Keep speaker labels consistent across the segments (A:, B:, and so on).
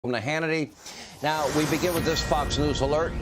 A: Welcome to Hannity. Now, we begin with this Fox News alert.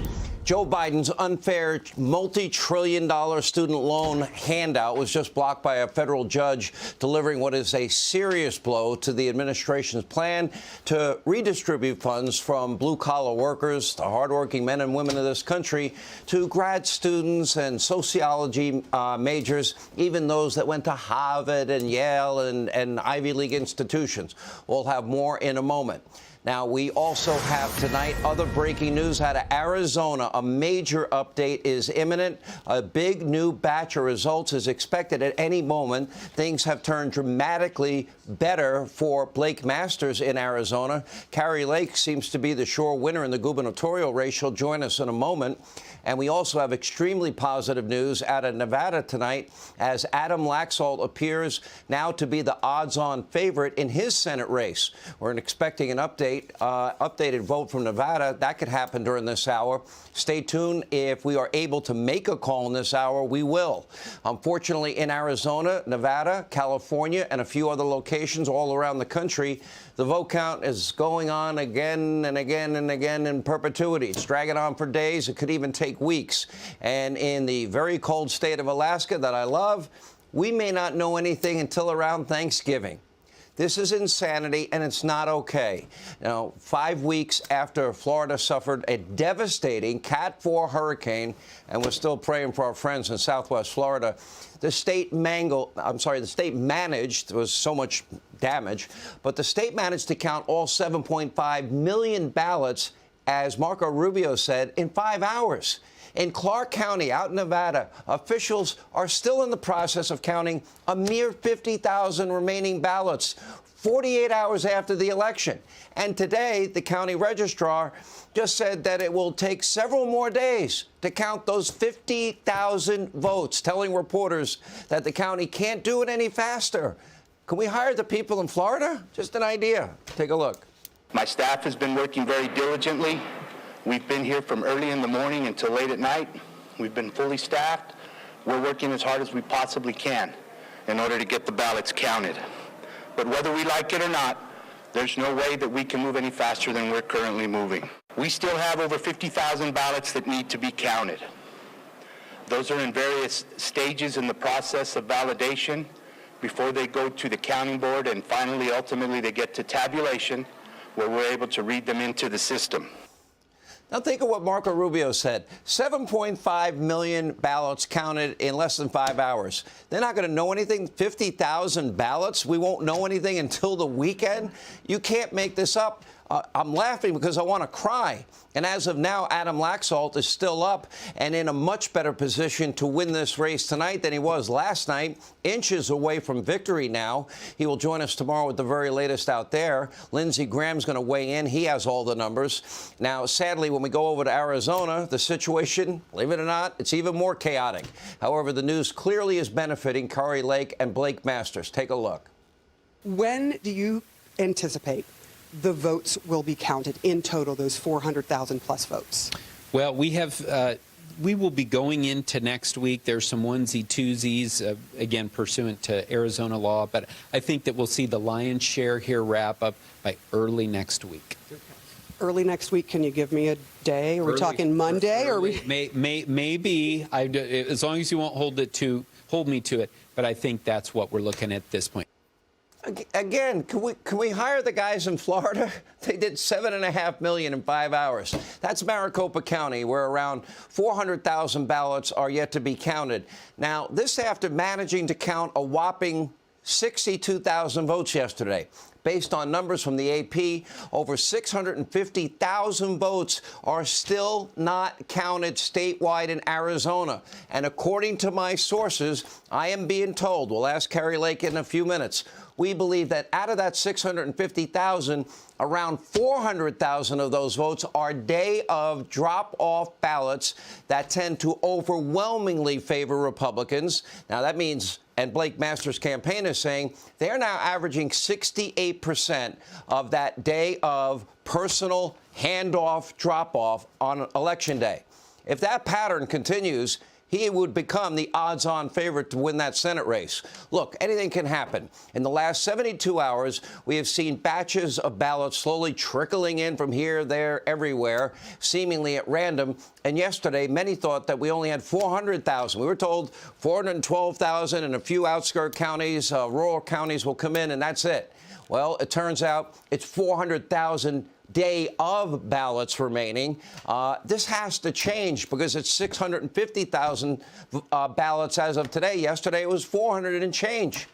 A: Joe Biden's unfair multi-trillion-dollar student loan handout was just blocked by a federal judge, delivering what is a serious blow to the administration's plan to redistribute funds from blue-collar workers, the hardworking men and women of this country, to grad students and sociology majors, even those that went to Harvard and Yale and Ivy League institutions. We'll have more in a moment. Now, we also have tonight other breaking news out of Arizona. A major update is imminent. A big new batch of results is expected at any moment. Things have turned dramatically better for Blake Masters in Arizona. Kari Lake seems to be the sure winner in the gubernatorial race. She'll join us in a moment. And we also have extremely positive news out of Nevada tonight, as Adam Laxalt appears now to be the odds-on favorite in his Senate race. We're expecting an updated vote from Nevada. That could happen during this hour. Stay tuned. If we are able to make a call in this hour, we will. Unfortunately, in Arizona, Nevada, California, and a few other locations all around the country, the vote count is going on again and again and again in perpetuity. It's dragging on for days. It could even take weeks. And in the very cold state of Alaska that I love, we may not know anything until around Thanksgiving. This is insanity, and it's not okay. Now, 5 weeks after Florida suffered a devastating Cat 4 hurricane, and we're still praying for our friends in Southwest Florida, the state managed, there was so much damage, but the state managed to count all 7.5 million ballots, as Marco Rubio said, in 5 hours. In Clark County, out in Nevada, officials are still in the process of counting a mere 50,000 remaining ballots 48 hours after the election. And today, the county registrar just said that it will take several more days to count those 50,000 votes, telling reporters that the county can't do it any faster. Can we hire the people in Florida? Just an idea. Take a look.
B: My staff has been working very diligently. We've been here from early in the morning until late at night. We've been fully staffed. We're working as hard as we possibly can in order to get the ballots counted. But whether we like it or not, there's no way that we can move any faster than we're currently moving. We still have over 50,000 ballots that need to be counted. Those are in various stages in the process of validation before they go to the counting board, and finally, ultimately, they get to tabulation, where we're able to read them into the system.
A: Now think of what Marco Rubio said. 7.5 million ballots counted in less than 5 hours. They're not going to know anything. 50,000 ballots. We won't know anything until the weekend. You can't make this up. I'm laughing because I want to cry. And as of now, Adam Laxalt is still up and in a much better position to win this race tonight than he was last night. Inches away from victory now. He will join us tomorrow with the very latest out there. Lindsey Graham's going to weigh in. He has all the numbers. Now, sadly, when we go over to Arizona, the situation, believe it or not, it's even more chaotic. However, the news clearly is benefiting Kari Lake and Blake Masters. Take a look.
C: When do you anticipate the votes will be counted in total, those 400,000 plus votes?
D: Well, we will be going into next week. There's some onesie-twosies, again, pursuant to Arizona law, but I think that we'll see the lion's share here wrap up by early next week.
C: Early next week, can you give me a day? Are we talking Monday? Or we?
D: Maybe, as long as you won't hold me to it, but I think that's what we're looking at this point.
A: Again, can we hire the guys in Florida? They did 7.5 million in 5 hours. That's Maricopa County, where around 400,000 ballots are yet to be counted. Now, this after managing to count a whopping 62,000 votes yesterday. Based on numbers from the AP, over 650,000 votes are still not counted statewide in Arizona. And according to my sources, I am being told, we'll ask Kari Lake in a few minutes, we believe that out of that 650,000, around 400,000 of those votes are day of drop-off ballots that tend to overwhelmingly favor Republicans. Now, that means, and Blake Masters' campaign is saying, they're now averaging 68% of that day of personal handoff, drop-off on Election Day. If that pattern continues, he would become the odds-on favorite to win that Senate race. Look, anything can happen. In the last 72 hours, we have seen batches of ballots slowly trickling in from here, there, everywhere, seemingly at random. And yesterday, many thought that we only had 400,000. We were told 412,000 and a few outskirt counties, rural counties will come in, and that's it. Well, it turns out it's 400,000 day of ballots remaining. This has to change because it's 650,000 ballots as of today. Yesterday, it was 400 and change.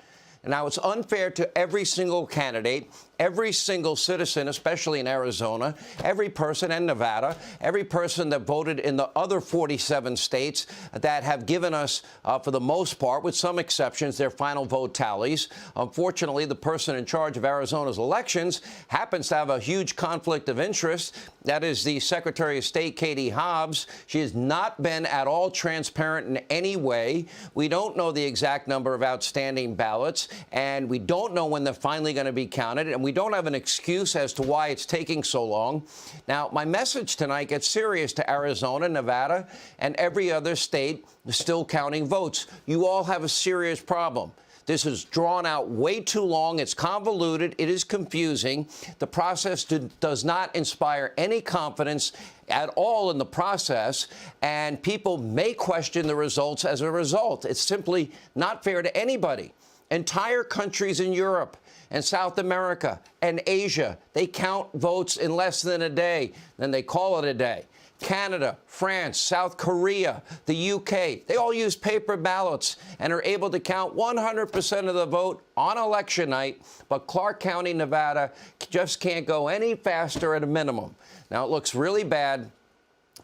A: And now it's unfair to every single candidate, every single citizen, especially in Arizona, every person in Nevada, every person that voted in the other 47 states that have given us, for the most part, with some exceptions, their final vote tallies. Unfortunately, the person in charge of Arizona's elections happens to have a huge conflict of interest. That is the Secretary of State, Katie Hobbs. She has not been at all transparent in any way. We don't know the exact number of outstanding ballots, and we don't know when they're finally going to be counted, and we don't have an excuse as to why it's taking so long. Now, my message tonight gets serious to Arizona, Nevada, and every other state still counting votes. You all have a serious problem. This is drawn out way too long. It's convoluted. It is confusing. The process does not inspire any confidence at all in the process, and people may question the results as a result. It's simply not fair to anybody. Entire countries in Europe and South America and Asia, they count votes in less than a day. Then they call it a day. Canada, France, South Korea, the UK, they all use paper ballots and are able to count 100% of the vote on election night. But Clark County, Nevada, just can't go any faster at a minimum. Now, it looks really bad.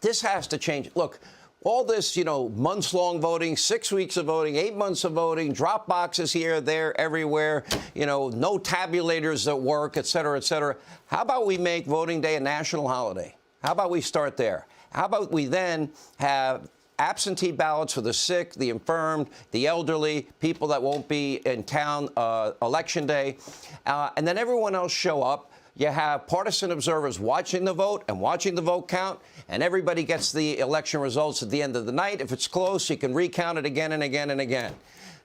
A: This has to change. Look, all this, months-long voting, 6 weeks of voting, 8 months of voting, drop boxes here, there, everywhere, no tabulators that work, et cetera, et cetera. How about we make voting day a national holiday? How about we start there? How about we then have absentee ballots for the sick, the infirmed, the elderly, people that won't be in town election day, and then everyone else show up. You have partisan observers watching the vote and watching the vote count, and everybody gets the election results at the end of the night. If it's close, you can recount it again and again and again.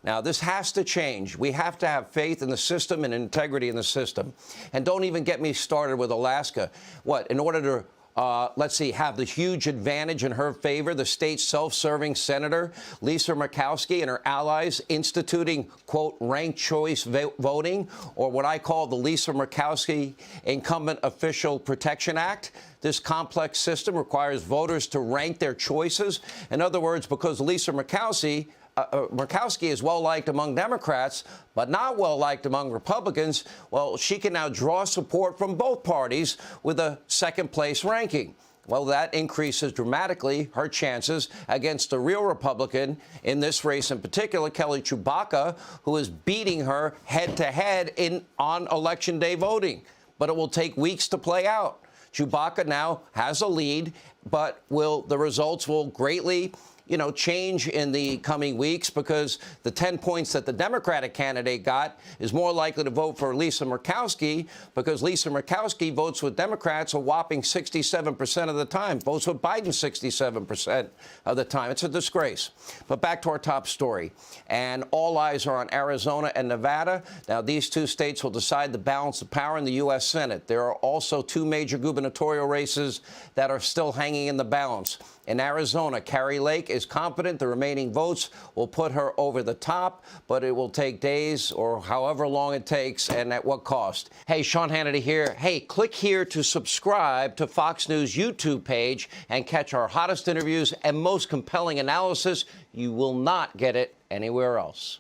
A: Now, this has to change. We have to have faith in the system and integrity in the system. And don't even get me started with Alaska. What, in order to have the huge advantage in her favor, the state's self-serving senator, Lisa Murkowski, and her allies instituting, quote, ranked choice voting, or what I call the Lisa Murkowski Incumbent Official Protection Act. This complex system requires voters to rank their choices. In other words, because Lisa Murkowski is well-liked among Democrats, but not well-liked among Republicans, well, she can now draw support from both parties with a second-place ranking. Well, that increases dramatically her chances against the real Republican in this race in particular, Kelly Chewbacca, who is beating her head-to-head on Election Day voting. But it will take weeks to play out. Chewbacca now has a lead, but the results will greatly change in the coming weeks because the 10 points that the Democratic candidate got is more likely to vote for Lisa Murkowski because Lisa Murkowski votes with Democrats a whopping 67% of the time, votes with Biden 67% of the time. It's a disgrace. But back to our top story. And all eyes are on Arizona and Nevada. Now, these two states will decide the balance of power in the U.S. Senate. There are also two major gubernatorial races that are still hanging in the balance. In Arizona, Kari Lake is confident the remaining votes will put her over the top, but it will take days or however long it takes, and at what cost. Hey, Sean Hannity here. Hey, click here to subscribe to Fox News YouTube page and catch our hottest interviews and most compelling analysis. You will not get it anywhere else.